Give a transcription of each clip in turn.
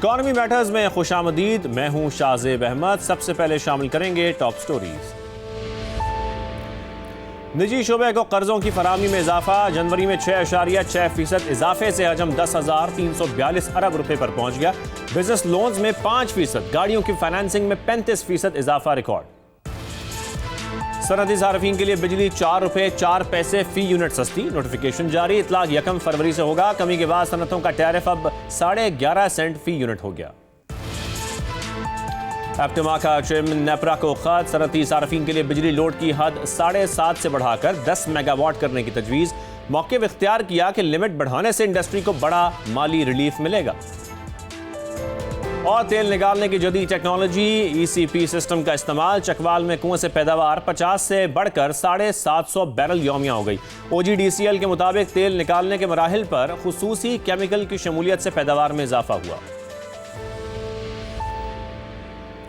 Economy matters में खुशामदीद। मैं हूं शाहजेब अहमद। सबसे पहले शामिल करेंगे टॉप स्टोरीज। निजी शोबे को कर्जों की फराहमी में इजाफा। जनवरी में 6.6% इजाफे से हजम 10,342 अरब रुपए पर पहुंच गया। बिजनेस लोन्स में 5%, गाड़ियों की फाइनेंसिंग में 35% इजाफा रिकॉर्ड। सनदी सार्फिन के लिए बिजली 4 रुपए 4 पैसे फी यूनिट सस्ती। नोटिफिकेशन जारी। इतलाक 1 फरवरी से होगा। कमी के बाद सनतों का टैरिफ अब 11.5 सेंट फी यूनिट हो गया। एप्टमा का चेयरमैन नेपरा को खत। सनती सार्फिन के लिए बिजली लोड की हद 7.5 से बढ़ाकर 10 मेगावाट करने की तजवीज़। मौक़िफ़ इख्तियार किया कि लिमिट बढ़ाने से इंडस्ट्री को बड़ा माली रिलीफ मिलेगा। और तेल निकालने की जदीद टेक्नोलॉजी ECP सिस्टम का इस्तेमाल। चकवाल में कुएं से पैदावार 50 से बढ़कर 750 बैरल यौमिया हो गई। OGDCL के मुताबिक तेल निकालने के मराहिल पर खुसूसी केमिकल की शमूलियत से पैदावार में इजाफा हुआ।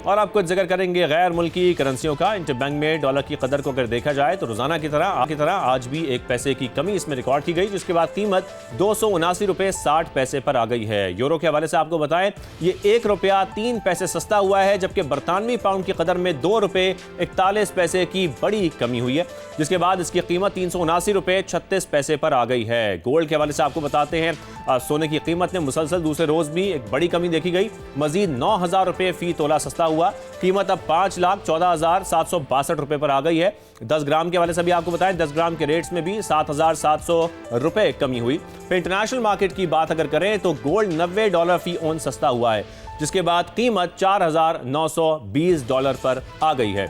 और अब कुछ जिक्र करेंगे गैर मुल्की करेंसियों का। इंटरबैंक में डॉलर की कदर को अगर देखा जाए तो रोजाना की तरह आज भी 1 पैसे की कमी इसमें रिकॉर्ड की गई, जिसके बाद कीमत 279 रुपये 60 पैसे पर आ गई है। यूरो के हवाले से आपको बताएं, ये 1 रुपया 3 पैसे सस्ता हुआ है, जबकि बरतानवी पाउंड की कदर में 2 रुपये 41 पैसे की बड़ी कमी हुई है, जिसके बाद इसकी कीमत 379 रुपये 36 पैसे पर आ गई है। गोल्ड के हवाले से आपको बताते हैं, सोने की कीमत में मुसलसल दूसरे रोज भी एक बड़ी कमी देखी गई। मजीद 9,000 रुपये फी तोला सस्ता हुआ। कीमत अब 5,14,762 रुपए पर आ गई है। 10 ग्राम के हवाले से भी आपको बताएं, 10 ग्राम के रेट्स में भी 7,700 रुपए कमी हुई। फिर इंटरनेशनल मार्केट की बात अगर करें तो गोल्ड $90 फी ओन सस्ता हुआ है, जिसके बाद कीमत $4,920 पर आ गई है।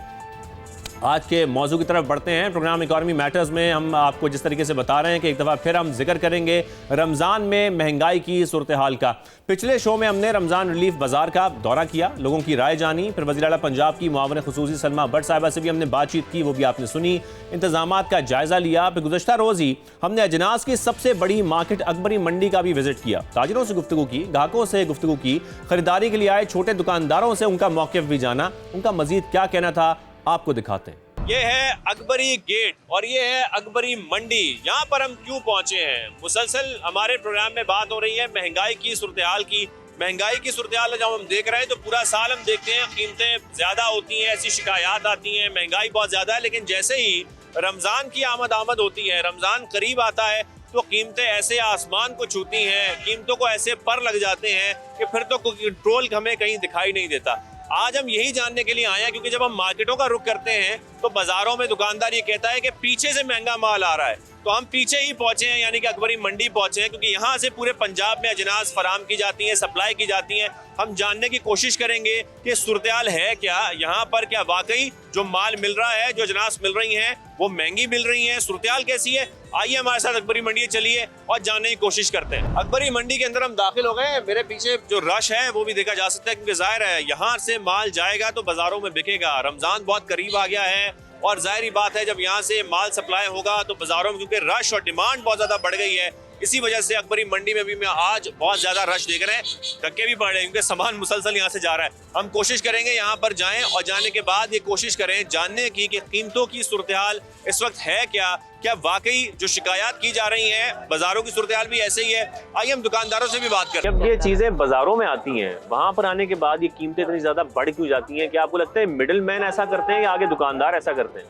आज के मौजू की तरफ बढ़ते हैं। प्रोग्राम इकॉनमी मैटर्स में हम आपको जिस तरीके से बता रहे हैं कि एक दफ़ा फिर हम जिक्र करेंगे रमज़ान में महंगाई की सूरत हाल का। पिछले शो में हमने रमज़ान रिलीफ बाजार का दौरा किया, लोगों की राय जानी। फिर वज़ीर आला पंजाब की मुआविन खुसूसी सलमा भट्ट साहिबा से भी हमने बातचीत की, वो भी आपने सुनी। इंतजामात का जायज़ा लिया। फिर गुज़श्ता रोज़ ही हमने अजनास की सबसे बड़ी मार्केट अकबरी मंडी का भी विजिट किया। ताजिरों से गुफ्तगू की, ग्राहकों से गुफ्तगू की, खरीदारी के लिए आए छोटे दुकानदारों से उनका मौक़िफ़ भी जाना। उनका मज़ीद क्या कहना था आपको दिखाते हैं। ये है अकबरी गेट और ये है अकबरी मंडी। यहाँ पर हम क्यों पहुंचे हैं? मुसलसल हमारे प्रोग्राम में बात हो रही है महंगाई की सूरत हाल की। महंगाई की सूरत हाल जब हम देख रहे हैं तो पूरा साल हम देखते हैं कीमतें ज्यादा होती हैं, ऐसी शिकायत आती हैं, महंगाई बहुत ज्यादा है। लेकिन जैसे ही रमजान की आमद होती है, रमजान करीब आता है, तो कीमतें ऐसे आसमान को छूती हैं, कीमतों को ऐसे पर लग जाते हैं कि फिर तो कंट्रोल हमें कहीं दिखाई नहीं देता। आज हम यही जानने के लिए आए हैं, क्योंकि जब हम मार्केटों का रुख करते हैं तो बाजारों में दुकानदार ये कहता है कि पीछे से महंगा माल आ रहा है। तो हम पीछे ही पहुंचे हैं, यानी कि अकबरी मंडी पहुंचे हैं, क्योंकि यहाँ से पूरे पंजाब में अजनास फराम की जाती हैं, सप्लाई की जाती हैं। हम जानने की कोशिश करेंगे कि सूरत हाल है क्या यहाँ पर, क्या वाकई जो माल मिल रहा है, जो अजनास मिल रही हैं, वो महंगी मिल रही हैं, सूरत हाल कैसी है। आइए हमारे साथ अकबरी मंडी चलिए और जानने की कोशिश करते हैं। अकबरी मंडी के अंदर हम दाखिल हो गए। मेरे पीछे जो रश है वो भी देखा जा सकता है, क्योंकि जाहिर है यहाँ से माल जाएगा तो बाजारों में बिकेगा। रमजान बहुत करीब आ गया है और जाहिर बात है जब यहाँ से माल सप्लाई होगा तो बाजारों में, क्योंकि रश और डिमांड बहुत ज्यादा बढ़ गई है, इसी वजह से अकबरी मंडी में भी मैं आज बहुत ज्यादा रश देख रहे हैं। धक्के भी पड़ रहे हैं क्योंकि सामान मुसलसल यहाँ से जा रहा है। हम कोशिश करेंगे यहाँ पर जाएं और जाने के बाद ये कोशिश करें जानने की कि कीमतों की सूरत हाल इस वक्त है क्या वाकई जो शिकायत की जा रही है बाजारों की सूरत हाल भी ऐसे ही है। आइए हम दुकानदारों से भी बात करें। जब ये चीजें बाजारों में आती हैं, वहां पर आने के बाद ये कीमतें इतनी ज्यादा बढ़ क्यों जाती हैं? क्या आपको लगता है मिडिल मैन ऐसा करते हैं या आगे दुकानदार ऐसा करते हैं?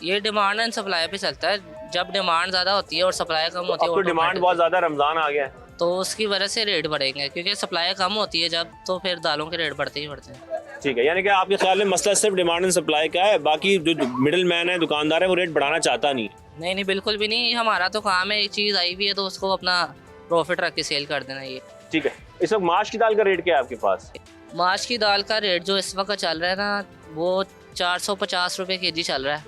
ये डिमांड एंड सप्लाई पे चलता है। जब डिमांड ज्यादा होती है और सप्लाई कम होती है, तो डिमांड बहुत ज्यादा, रमजान आ गया है तो उसकी वजह से रेट बढ़ेंगे, क्योंकि सप्लाई कम होती है जब, तो फिर दालों के रेट बढ़ते ही बढ़ते हैं। ठीक है, यानी कि आपके ख्याल में मसला सिर्फ डिमांड एंड सप्लाई का है, बाकी जो मिडिल मैन है, दुकानदार है, वो रेट बढ़ाना चाहता नहीं। नहीं, बिल्कुल भी नहीं। हमारा तो काम है, एक चीज़ आई हुई है तो उसको अपना प्रॉफिट रख के सेल कर देना। ये ठीक है। इस वक्त माश की दाल का रेट क्या है आपके पास? माश की दाल का रेट जो इस वक्त चल रहा है ना, वो 450 रुपये kg चल रहा है।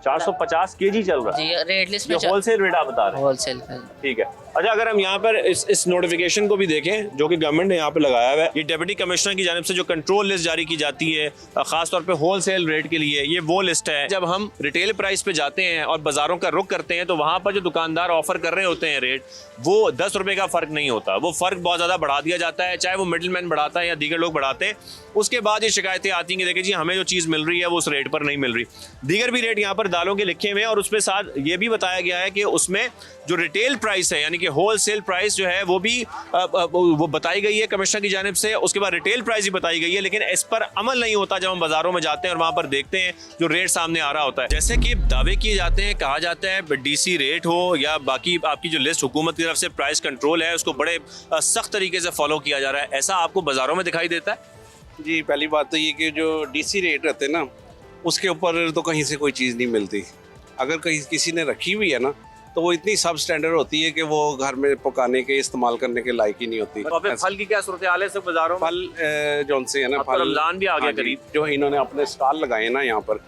450 kg चल रहा है जी, रेट लिस्ट में होलसेल रेट आप बता रहे हैं? होलसेल। ठीक है। अच्छा, अगर हम यहाँ पर इस नोटिफिकेशन को भी देखें जो कि गवर्नमेंट ने यहाँ पे लगाया हुआ है, ये डिप्टी कमिश्नर की जानिब से जो कंट्रोल लिस्ट जारी की जाती है खासतौर पे होलसेल रेट के लिए, ये वो लिस्ट है। जब हम रिटेल प्राइस पे जाते हैं और बाजारों का रुख करते हैं तो वहाँ पर जो दुकानदार ऑफर कर रहे होते हैं रेट, वो 10 रुपए का फर्क नहीं होता, वो फर्क बहुत ज्यादा बढ़ा दिया जाता है, चाहे वो मिडिल मैन बढ़ाता है या दीगर लोग बढ़ाते हैं। उसके बाद ये शिकायतें आती हैं कि देखिए जी हमें जो चीज़ मिल रही है वो उस रेट पर नहीं मिल रही। दीगर भी रेट यहाँ पर दालों के लिखे हुए हैं और उसमें साथ ये भी बताया गया है कि उसमें जो रिटेल प्राइस है, यानी कि कि होल सेल प्राइस जो है वो भी वो बताई गई है कमिश्नर की जानिब से, उसके बाद रिटेल प्राइस भी बताई गई है, लेकिन इस पर अमल नहीं होता जब हम बाजारों में जाते हैं और वहां पर देखते हैं जो रेट सामने आ रहा होता है। जैसे कि दावे किए जाते हैं, कहा जाता है डीसी रेट हो या बाकी आपकी जो लिस्ट हुकूमत की तरफ से प्राइस कंट्रोल है उसको बड़े सख्त तरीके से फॉलो किया जा रहा है, ऐसा आपको बाजारों में दिखाई देता है? जी, पहली बात तो ये कि जो डीसी रेट रहते हैं ना, उसके ऊपर तो कहीं से कोई चीज़ नहीं मिलती। अगर कहीं किसी ने रखी हुई है ना, तो वो इतनी सब स्टैंडर्ड होती है कि वो घर में पकाने के, इस्तेमाल करने के लायक ही नहीं होती। तो फिर फल की क्या सूरत हाल है सब बाजारों में? फल जौन से है ना, अब तो रमजान भी आ गया करीब, जो इन्होंने अपने स्टॉल लगाए ना यहाँ पर,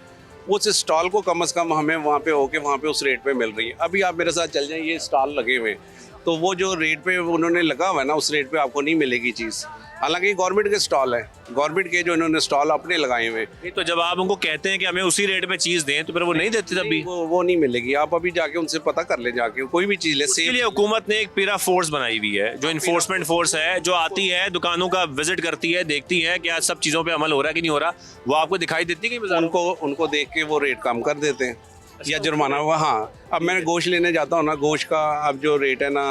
उस स्टॉल को कम से कम हमें वहाँ पे होके वहाँ पे उस रेट पे मिल रही है। अभी आप मेरे साथ चल जाएं, ये स्टॉल लगे हुए हैं, तो वो जो रेट पे उन्होंने लगा हुआ है ना, उस रेट पे आपको नहीं मिलेगी चीज़। हालांकि गवर्नमेंट के स्टॉल है, गवर्नमेंट के जो इन्होंने स्टॉल अपने लगाए हुए हैं। नहीं तो जब आप उनको कहते हैं कि हमें उसी रेट पे चीज दें तो फिर वो नहीं देते तब भी? वो नहीं मिलेगी। आप अभी जाके उनसे पता कर ले, जाके कोई भी चीज़ ले। इसके लिए हुकूमत ने एक पूरा फोर्स बनाई हुई है, जो इन्फोर्समेंट फोर्स है, जो आती है दुकानों का विजिट करती है, देखती है कि आज सब चीज़ों पे अमल हो रहा है कि नहीं हो रहा, वो आपको दिखाई देती है कि उनको देख के वो रेट कम कर देते हैं या जुर्माना हुआ। हाँ, अब मैं गोश्त लेने जाता हूँ ना, गोश्त का अब जो रेट है ना,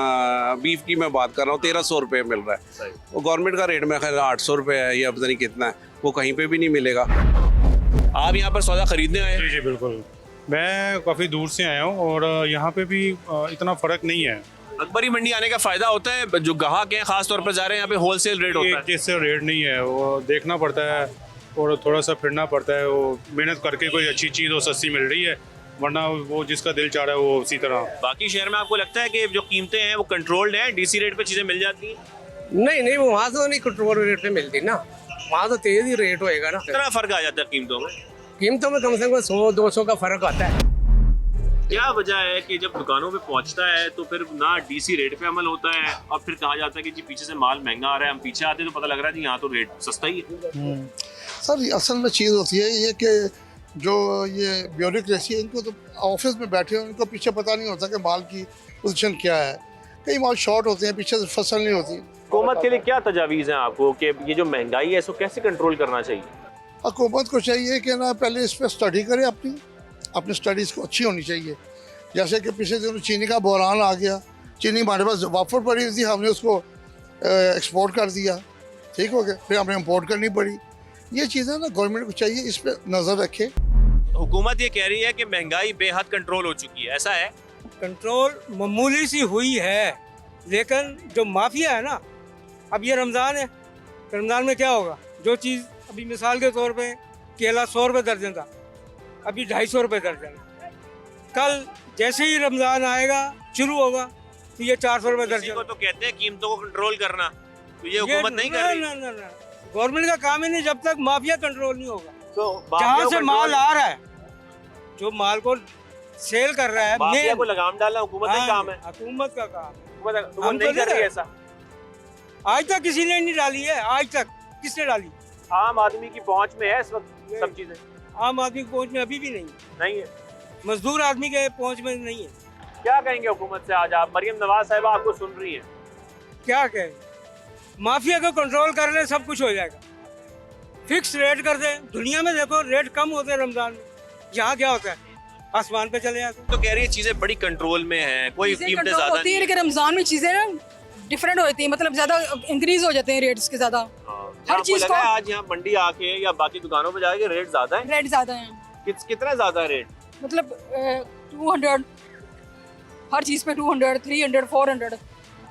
बीफ की मैं बात कर रहा हूँ, 1300 रुपये मिल रहा है। वो गवर्नमेंट का रेट में खैर 800 रुपये है या पता नहीं कितना है, वो कहीं पे भी नहीं मिलेगा। आप यहाँ पर सौदा खरीदने आए? जी बिल्कुल, मैं काफ़ी दूर से आया हूँ और यहाँ पे भी इतना फ़र्क नहीं है। अकबरी मंडी आने का फायदा होता है, जो ग्राहक हैं खास तौर पर जा रहे हैं यहाँ पे होलसेल रेट होता है? जैसे रेट नहीं है, वो देखना पड़ता है और थोड़ा सा फिरना पड़ता है, वो मेहनत करके कोई अच्छी चीज़ हो सस्ती मिल रही है, वरना वो जिसका दिल चाह रहा है वो उसी तरह। बाकी शहर में आपको लगता है कि जो कीमतें हैं वो कंट्रोल्ड हैं, डीसी रेट पे चीजें मिल जाती हैं? नहीं, वो वहाँ से तो नहीं कंट्रोल रेट पे मिलती ना, वहाँ तो तेज ही रेट होएगा ना। कितना फर्क आ जाता है कीमतों में? कीमतों में कम से कम 100-200 का फर्क आता है। क्या वजह है कि जब दुकानों पे पहुंचता है तो फिर ना डीसी रेट पे अमल होता है और फिर कहा जाता है कि जी पीछे से माल महंगा आ रहा है, हम पीछे आते हैं तो पता लग रहा है जी यहाँ तो रेट सस्ता ही है? सर असल में चीज़ होती है ये कि जो ये ब्यूरोक्रेसी है, इनको तो ऑफिस में बैठे हो, इनको पीछे पता नहीं होता कि माल की पोजीशन क्या है। कई माल शॉर्ट होते हैं, पीछे से फसल नहीं होती। हुकूमत के लिए क्या तजावीज़ हैं आपको कि ये जो महंगाई है इसको कैसे कंट्रोल करना चाहिए? हुकूमत को चाहिए कि ना पहले इस पर स्टडी करे, अपनी स्टडीज़ को अच्छी होनी चाहिए। जैसे कि पिछले दिनों चीनी का बहरान आ गया, चीनी हमारे पास वाफर पड़ी हुई थी, हमने उसको एक्सपोर्ट कर दिया, ठीक हो गया, फिर हमें इम्पोर्ट करनी पड़ी। ये चीज़ें ना गवर्नमेंट को चाहिए इस पर नज़र रखे। हुकूमत ये कह रही है कि महंगाई बेहद कंट्रोल हो चुकी है, ऐसा है? कंट्रोल मामूली सी हुई है, लेकिन जो माफिया है ना, अब ये रमज़ान है, रमज़ान में क्या होगा, जो चीज़ अभी मिसाल के तौर पे केला 100 रुपये दर्जन था, अभी 250 रुपये दर्जन है। कल जैसे ही रमज़ान आएगा शुरू होगा तो ये 400 रुपये दर्जन। को तो कहते हैं कीमतों को कंट्रोल करना, तो ये हुकूमत नहीं कर रही? ना, गवर्नमेंट का काम ही नहीं जब तक माफिया कंट्रोल नहीं होगा। तो जहाँ से माल आ रहा है, जो माल को सेल कर रहा है, माफिया को लगाम डालना हुकूमत का काम है। हुकूमत का काम है, हुकूमत नहीं कर रही ऐसा? आज तक किसी ने नहीं डाली है। आज तक किसने डाली? आम आदमी की पहुंच में है इस वक्त सब चीजें? आम आदमी की पहुंच में अभी भी नहीं है, मजदूर आदमी के पहुंच में नहीं है। क्या कहेंगे हुकूमत से आज आप? मरियम नवाज साहिबा आपको सुन रही है, क्या कहें? माफिया को कंट्रोल कर ले, सब कुछ हो जाएगा। फिक्स रेट कर दे। दुनिया में देखो रेट कम होते हैं रमजान में, यहाँ क्या होता है, आसमान पे चले जाते। तो कह रही है चीजें बड़ी कंट्रोल में हैं, कोई कीमतें ज्यादा होती है, लेकिन रमजान में चीजें ना डिफरेंट होती है, मतलब ज्यादा इंक्रीज हो जाते हैं रेट्स के ज्यादा। हर चीज को आज यहाँ मंडी आके या बाकी दुकानों पे जाके रेट ज्यादा है? रेट ज्यादा है। कितना ज्यादा है रेट? मतलब 200 हर चीज पे 200, 300, 400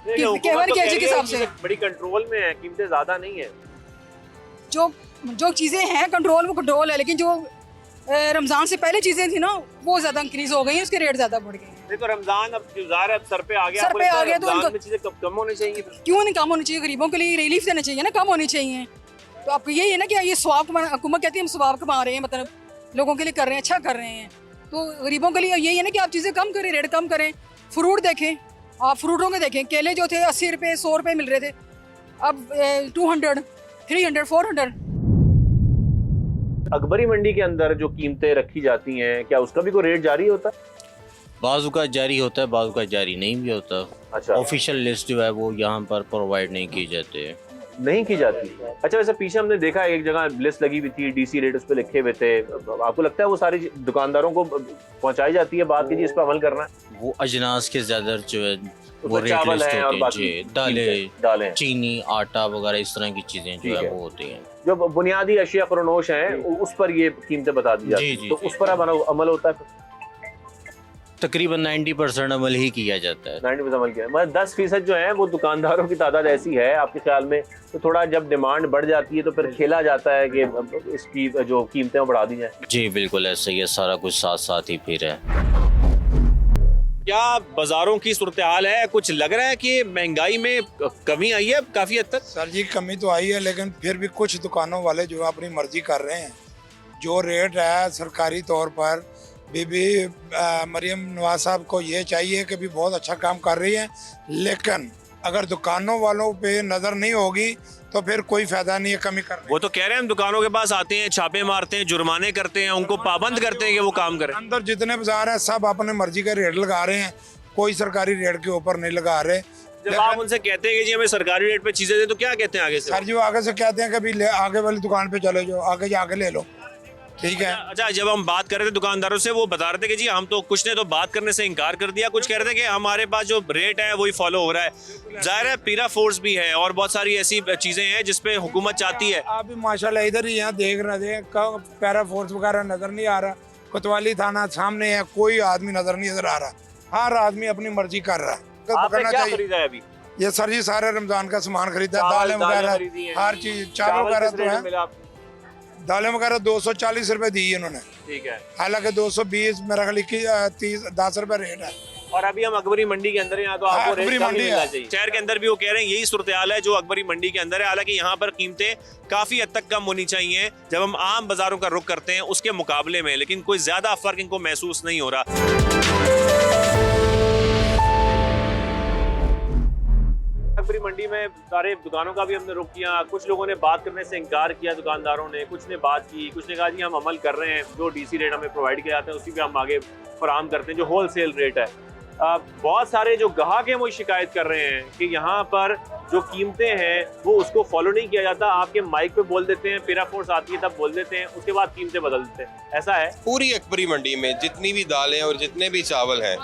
केवल केजी के हिसाब से। बड़ी कंट्रोल में है, कीमतें ज्यादा नहीं है। जो चीजें हैं कंट्रोल, वो कंट्रोल है, लेकिन जो रमजान से पहले चीजें थी ना, वो ज्यादा इंक्रीज हो गई हैं, उसके रेट ज्यादा बढ़ गए हैं। नहीं तो रमजान अब गुजार है, सर पे आ गया, सर पे आ गया तो उनको चीजें कम होनी चाहिए। क्यों नहीं कम होनी चाहिए? गरीबों के लिए रिलीफ देना चाहिए ना, कम होनी चाहिए। तो आपको यही है ना कि ये स्वाब, हुकूमत कहती है हम स्वाब कमा रहे हैं, मतलब लोगों के लिए कर रहे हैं, अच्छा कर रहे हैं। तो गरीबों के लिए यही है ना कि आप चीज़ें कम करें, रेट कम करें। फ्रूट देखें आप, फ्रूटों के देखें, केले जो थे 80 रुपये 100 रुपये मिल रहे थे, अब 200, 300, 400। अकबरी मंडी के अंदर जो कीमतें रखी जाती हैं, क्या उसका भी कोई रेट जारी होता है? बाज़ का जारी होता है, बाज़ का जारी नहीं भी होता। अच्छा, ऑफिशियल लिस्ट जो है वो यहाँ पर प्रोवाइड नहीं की जाते। नहीं की जाती। अच्छा, वैसे पीछे हमने देखा एक जगह लिस्ट लगी हुई थी, डीसी रेट उस पर लिखे हुए थे, आपको लगता है वो सारी दुकानदारों को पहुंचाई जाती है बात की जी इस पर अमल करना है? वो अजनास के ज्यादा जो है वो रेट चावल लिस्ट है और होते हैं जी, दालें, चीनी, आटा वगैरह इस तरह की चीजें जो है वो होती हैं। जो बुनियादी अशिया ख़ुरनोश हैं उस पर ये कीमतें बता दी जाती हैं, तो उस पर अब अमल होता है? तकरीबन 90% अमल ही किया जाता है। 90% अमल किया, मतलब 10% जो है वो दुकानदारों की तादाद ऐसी है आपके ख्याल में, तो थोड़ा जब डिमांड बढ़ जाती है तो फिर खेला जाता है कि इसकी जो कीमतें बढ़ा दी जाए? जी बिल्कुल ऐसा ही है, सारा कुछ साथ साथ ही फिर है। क्या बाजारों की सूरत हाल है? कुछ लग रहा है कि महंगाई में कमी आई है काफी हद तक? सर जी कमी तो आई है, लेकिन फिर भी कुछ दुकानों वाले जो है अपनी मर्जी कर रहे हैं। जो रेट है सरकारी तौर पर, बीबी मरियम नवाज साहब को ये चाहिए कि भी बहुत अच्छा काम कर रही है, लेकिन अगर दुकानों वालों पे नजर नहीं होगी तो फिर कोई फायदा नहीं है कमी करने। वो तो कह रहे हैं हम दुकानों के पास आते हैं, छापे मारते हैं, जुर्माने करते हैं, उनको पाबंद करते हैं कि वो काम करें। अंदर जितने बाजार हैं सब अपने मर्जी का रेट लगा रहे हैं, कोई सरकारी रेट के ऊपर नहीं लगा रहे। जब आप उनसे कहते हैं कि जी हमें सरकारी रेट पे चीजें दे, तो क्या कहते हैं आगे से? सर जी वो आगे से कहते हैं कि भी आगे वाली दुकान पे चले जाओ, आगे जाके ले लो, ठीक है। अच्छा, जब हम बात कर रहे थे दुकानदारों से, वो बता रहे थे कि जी हम तो कुछ ने तो बात करने से इनकार कर दिया, कुछ कह रहे थे कि हमारे पास जो रेट है वही फॉलो हो रहा है। जाहिर है पीरा फोर्स भी है और बहुत सारी ऐसी चीजें हैं जिसपे हुकूमत चाहती है। आप भी माशाल्लाह इधर ही यहाँ देख रहे थे, पैरा फोर्स वगैरह नजर नहीं आ रहा, कोतवाली थाना सामने है, कोई आदमी नजर नहीं नजर आ रहा, हर आदमी अपनी मर्जी कर रहा है। आपने क्या खरीदा है अभी? ये सर जी सारे रमजान का सामान खरीदा, दालें वगैरह हर चीज, चावल वगैरह तो है, दालें वगैरह 240 रुपए दी इन्होंने, ठीक है, हालांकि 220 मेरा ख्याल 10 रुपए रेट है। और अभी हम अकबरी मंडी के अंदर हैं, यहाँ तो आपको रेट कम ही मिलना चाहिए। शहर के अंदर भी वो कह रहे हैं यही सूरत हाल है जो अकबरी मंडी के अंदर है, हालांकि यहाँ पर कीमतें काफी हद तक कम होनी चाहिए जब हम आम बाजारों का रुख करते हैं उसके मुकाबले में, लेकिन कोई ज्यादा फर्क इनको महसूस नहीं हो रहा। अकबरी मंडी में सारे दुकानों का भी हमने रुख किया, कुछ लोगों ने बात करने से इनकार किया, दुकानदारों ने, कुछ ने बात की, कुछ ने कहा जी हम अमल कर रहे हैं, जो डीसी रेट हमें प्रोवाइड किया जाता है उसी पे हम आगे फराहम करते हैं, जो होल सेल रेट है। बहुत सारे जो ग्राहक हैं वो शिकायत कर रहे हैं कि यहाँ पर जो कीमतें हैं वो उसको फॉलो नहीं किया जाता, आपके माइक पे बोल देते हैं, पेरा फोर्स आती है तब बोल देते हैं, उसके बाद कीमतें बदल देते हैं, ऐसा है। पूरी अकबरी मंडी में जितनी भी दालें और जितने भी चावल हैं,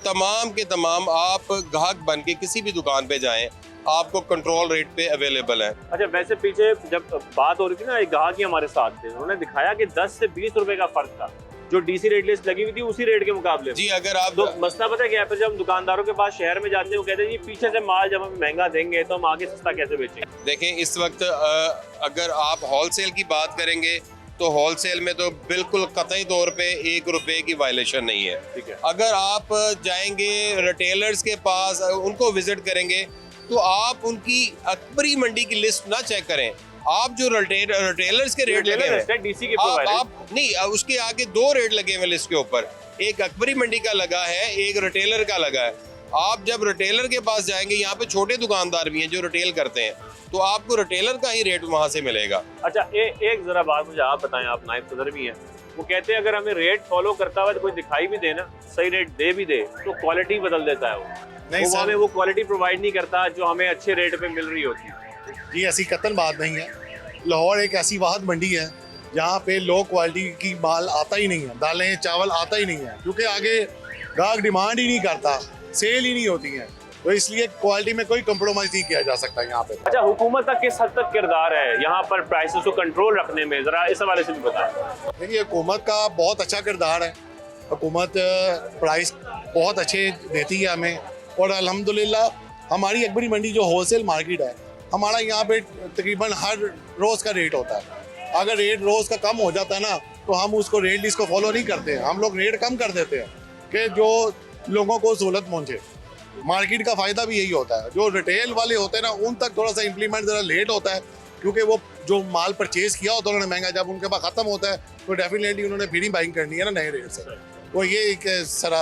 तमाम के तमाम आप ग्राहक बन के किसी भी दुकान पे जाएं, आपको कंट्रोल रेट पे अवेलेबल है। अच्छा, वैसे पीछे जब बात हो रही थी ना, एक ग्राहक ही हमारे साथ थे, उन्होंने दिखाया कि 10 से 20 रुपए का फर्क था जो डीसी रेट लिस्ट लगी हुई थी उसी रेट के मुकाबले। जी, अगर आप तो मसला पता है क्या है, जब हम दुकानदारों के पास शहर में जाते हैं वो कहते हैं जी पीछे से माल जब हम महंगा देंगे तो हम आगे सस्ता कैसे बेचेंगे। देखें इस वक्त अगर आप होलसेल की बात करेंगे तो होलसेल में तो बिल्कुल कतई तौर पे 1 रुपए की वायलेशन नहीं है, ठीक है। अगर आप जाएंगे रिटेलर्स के पास, उनको विजिट करेंगे तो आप उनकी अकबरी मंडी की लिस्ट ना चेक करें, आप जो रिटेलर्स के रेट लगे हैं डीसी के आप नहीं, उसके आगे 2 रेट लगे हुए लिस्ट के ऊपर, एक अकबरी मंडी का लगा है, एक रिटेलर का लगा है। आप जब रिटेलर के पास जाएंगे, यहाँ पे छोटे दुकानदार भी हैं जो रिटेल करते हैं, तो आपको रिटेलर का ही रेट वहाँ से मिलेगा। अच्छा, एक जरा बात मुझे आप बताएं, आप नायब सदर भी हैं, वो कहते हैं अगर हमें रेट फॉलो करता हुआ तो कोई दिखाई भी दे ना, सही रेट दे भी दे तो क्वालिटी बदल देता है वो हमें वो क्वालिटी प्रोवाइड नहीं करता जो हमें अच्छे रेट पे मिल रही होती है। जी ऐसी कतन बात नहीं है, लाहौर एक ऐसी वाहद मंडी है जहाँ पे लो क्वालिटी की माल आता ही नहीं है, दालें चावल आता ही नहीं है, क्योंकि आगे ग्राहक डिमांड ही नहीं करता, सेल ही नहीं होती है, तो इसलिए क्वालिटी में कोई कंप्रोमाइज नहीं किया जा सकता यहाँ पे। अच्छा, हुकूमत का किस हद तक किरदार है यहाँ पर प्राइसेस को कंट्रोल रखने में, जरा इस हवाले से भी बताएं। देखिए हुकूमत का बहुत अच्छा किरदार है, हुकूमत प्राइस बहुत अच्छे देती है हमें, और अल्हम्दुलिल्लाह हमारी अकबरी मंडी जो होलसेल मार्केट है, हमारा यहाँ पे तकरीबन हर रोज़ का रेट होता है। अगर रेट रोज़ का कम हो जाता है ना तो हम उसको रेट लिस्ट को फॉलो नहीं करते हैं, हम लोग रेट कम कर देते हैं कि जो लोगों को सहूलत पहुँचे। मार्केट का फ़ायदा भी यही होता है, जो रिटेल वाले होते हैं ना उन तक थोड़ा सा इम्प्लीमेंट ज़रा लेट होता है, क्योंकि वो जो माल परचेज़ किया होता है उन्होंने महंगा, जब उनके पास ख़त्म होता है तो डेफिनेटली उन्होंने फिर ही बाइंग करनी है ना नए रेट से, वो ये एक सारा।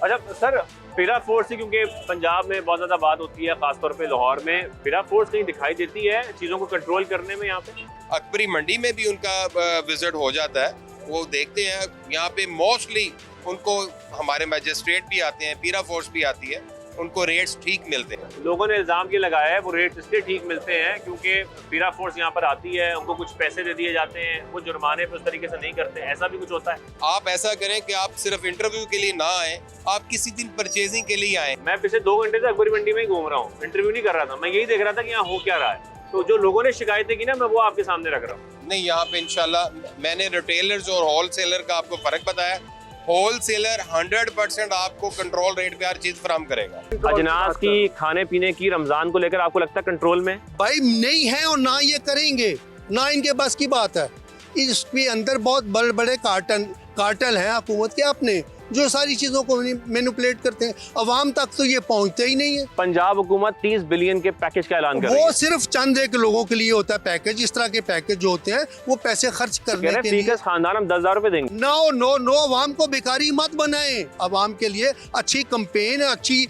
अच्छा सर, पीरा फोर्स, क्योंकि पंजाब में बहुत ज़्यादा बात होती है, खासतौर पे लाहौर में, पीरा फोर्स कहीं दिखाई देती है चीज़ों को कंट्रोल करने में यहाँ पे? अकबरी मंडी में भी उनका विजिट हो जाता है, वो देखते हैं, यहाँ पे मोस्टली उनको हमारे मजिस्ट्रेट भी आते हैं, पीरा फोर्स भी आती है, उनको रेट्स ठीक मिलते हैं। लोगों ने इल्जाम ये लगाया है वो रेट्स इसलिए ठीक मिलते हैं क्योंकि पीरा फोर्स यहाँ पर आती है, उनको कुछ पैसे दे दिए जाते हैं, वो जुर्माने पे उस तरीके से नहीं करते, ऐसा भी कुछ होता है? आप ऐसा करें कि आप सिर्फ इंटरव्यू के लिए ना आए, आप किसी दिन परचेजिंग के लिए आए। मैं पिछले 2 घंटे से अकबरी मंडी में ही घूम रहा हूँ, इंटरव्यू नहीं कर रहा था, मैं यही देख रहा था कि यहाँ हो क्या रहा है। तो जो लोगों ने शिकायतें की ना, मैं वो आपके सामने रख रहा हूँ। नहीं, यहाँ पे इंशाल्लाह मैंने रिटेलर्स और होलसेलर का आपको फर्क बताया। होलसेलर 100% आपको कंट्रोल रेट पे हर चीज फराहम करेगा। अजनास की, खाने पीने की, रमजान को लेकर आपको लगता है कंट्रोल में? भाई नहीं है और ना ये करेंगे, ना इनके बस की बात है। इसके अंदर बहुत बड़े बड़े कार्टल हैं हुकूमत के अपने, जो सारी चीजों को मैनिपुलेट करते हैं। अवाम तक तो ये पहुंचते ही नहीं है। पंजाब हुकूमत 30 बिलियन के पैकेज का ऐलान कर रही है। वो सिर्फ चंद एक लोगों के लिए होता है पैकेज। इस तरह के पैकेज जो होते हैं वो पैसे खर्च करने के लिए। खानदान हम 10,000 रुपए देंगे। नो नो नो, अवाम को भिखारी मत बनाएं। अवाम के लिए अच्छी कंपेन, अच्छी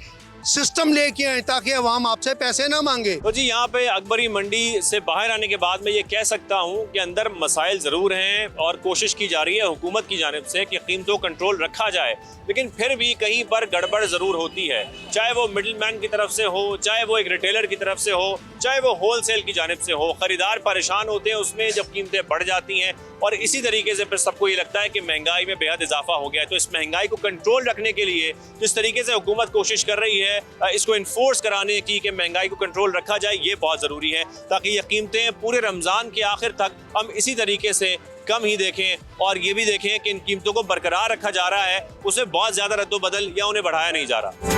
सिस्टम लेके आए ताकि अवाम आपसे पैसे ना मांगे। तो जी यहाँ पे अकबरी मंडी से बाहर आने के बाद मैं ये कह सकता हूँ कि अंदर मसाइल ज़रूर हैं और कोशिश की जा रही है हुकूमत की जानिब से कि कीमतों को कंट्रोल रखा जाए, लेकिन फिर भी कहीं पर गड़बड़ ज़रूर होती है, चाहे वो मिडिल मैन की तरफ से हो, चाहे वो एक रिटेलर की तरफ से हो, चाहे वो होल सेल की जानिब से हो। ख़रीदार परेशान होते हैं उसमें जब कीमतें बढ़ जाती हैं, और इसी तरीके से फिर सबको ये लगता है कि महंगाई में बेहद इजाफा हो गया है। तो इस महंगाई को कंट्रोल रखने के लिए जिस तरीके से हुकूमत कोशिश कर रही है इसको इन्फोर्स कराने की कि महंगाई को कंट्रोल रखा जाए, ये बहुत ज़रूरी है ताकि ये कीमतें पूरे रमज़ान के आखिर तक हम इसी तरीके से कम ही देखें और ये भी देखें कि इन कीमतों को बरकरार रखा जा रहा है, उसे बहुत ज़्यादा रद्दोबदल या उन्हें बढ़ाया नहीं जा रहा।